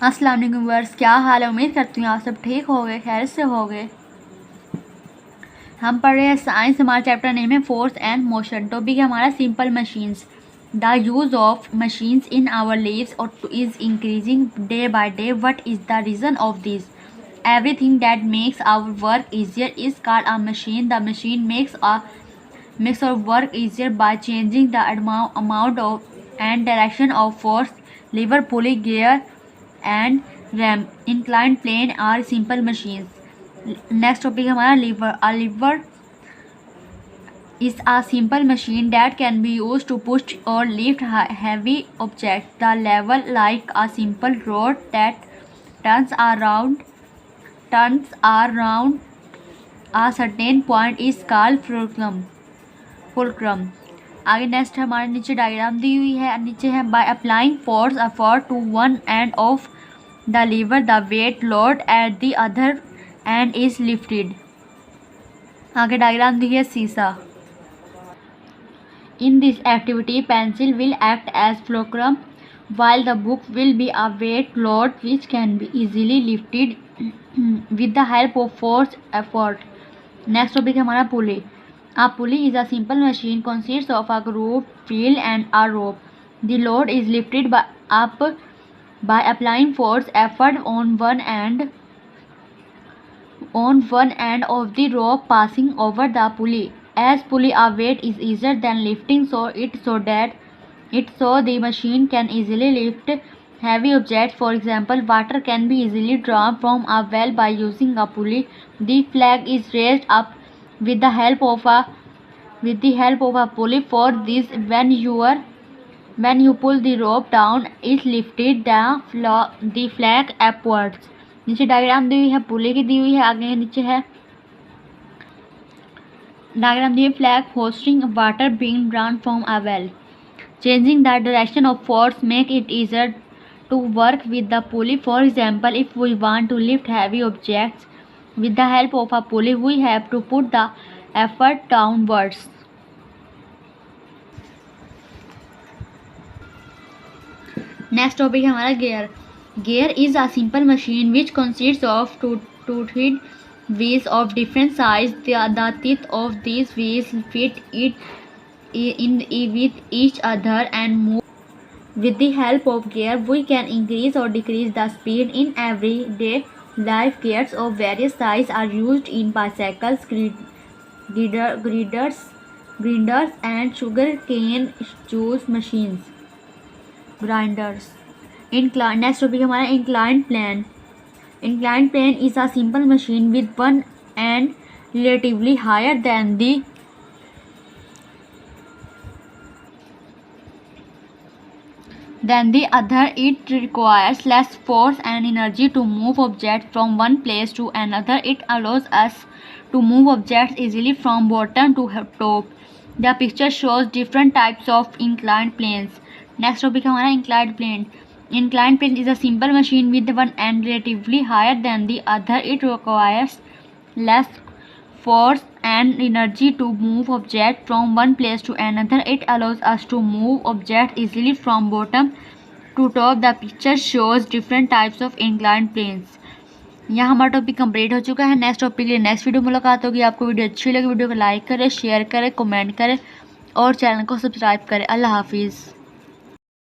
अस्सलाम वालेकुम व्यूअर्स, क्या हाल है। उम्मीद करती हूँ आप सब ठीक हो गए, खैर से हो गए। हम पढ़ रहे हैं साइंस। हमारा चैप्टर नेम है फोर्स एंड मोशन। टॉपिक है हमारा simple machines. The use of machines in our lives is increasing day by day. What is the reason of this? Everything that makes our work easier is called a machine. The machine makes our work easier by changing the amount of and direction of force. Lever, pulley, gear and ram, inclined plane are simple machines. Next topic है हमारा lever. A lever is a simple machine that can be used to push or lift heavy objects. The lever, like a simple rod that turns around a certain point, is called fulcrum. आगे next हमारे नीचे diagram दी हुई है। नीचे है by applying force effort to one end of the lever the weight load at the other end is lifted. आगे diagram दी है seesaw. In this activity pencil will act as fulcrum while the book will be a weight load which can be easily lifted with the help of force effort. Next topic है हमारा पुली। A pulley is a simple machine consists of a groove, wheel and a rope. The load is lifted by applying force effort on one end of the rope passing over the pulley. As pulley a weight is easier than lifting, so the machine can easily lift heavy objects. For example, water can be easily drawn from a well by using a pulley. The flag is raised up with the help of a pulley. For this, when you pull the rope down, it lifted the flag upwards. नीचे diagram दी हुई है, पुली की दी हुई है। आगे नीचे है डायग्राम दी है flag hosting water being drawn from a well. Changing the direction of force make it easier to work with the pulley. For example, if we want to lift heavy objects with the help of a pulley, we have to put the effort downwards. Next topic है हमारा gear. Gear is a simple machine which consists of two wheels of different size. The teeth of these wheels fit with each other and move. With the help of gear, we can increase or decrease the speed in everyday life. Gears of various sizes are used in bicycles, grinders, and sugarcane juice machines. Grinders. Next topic हमारा inclined plane. Inclined plane is a simple machine with one end relatively higher than the other. It requires less force and energy to move objects from one place to another. It allows us to move objects easily from bottom to top. The picture shows different types of inclined planes. Next topic हमारा inclined plane. Inclined plane is a simple machine with one end relatively higher than the other. It requires less force and energy to move objects from one place to another. It allows us to move objects easily from bottom to top. The picture shows different types of inclined planes. यहाँ हमारा topic complete हो चुका है। Next topic के लिए next video मुलाकात होगी। आपको वीडियो अच्छी लगी, वीडियो को लाइक करें, शेयर करें, कमेंट करें और चैनल को सब्सक्राइब करें। अल्लाह हाफिज़।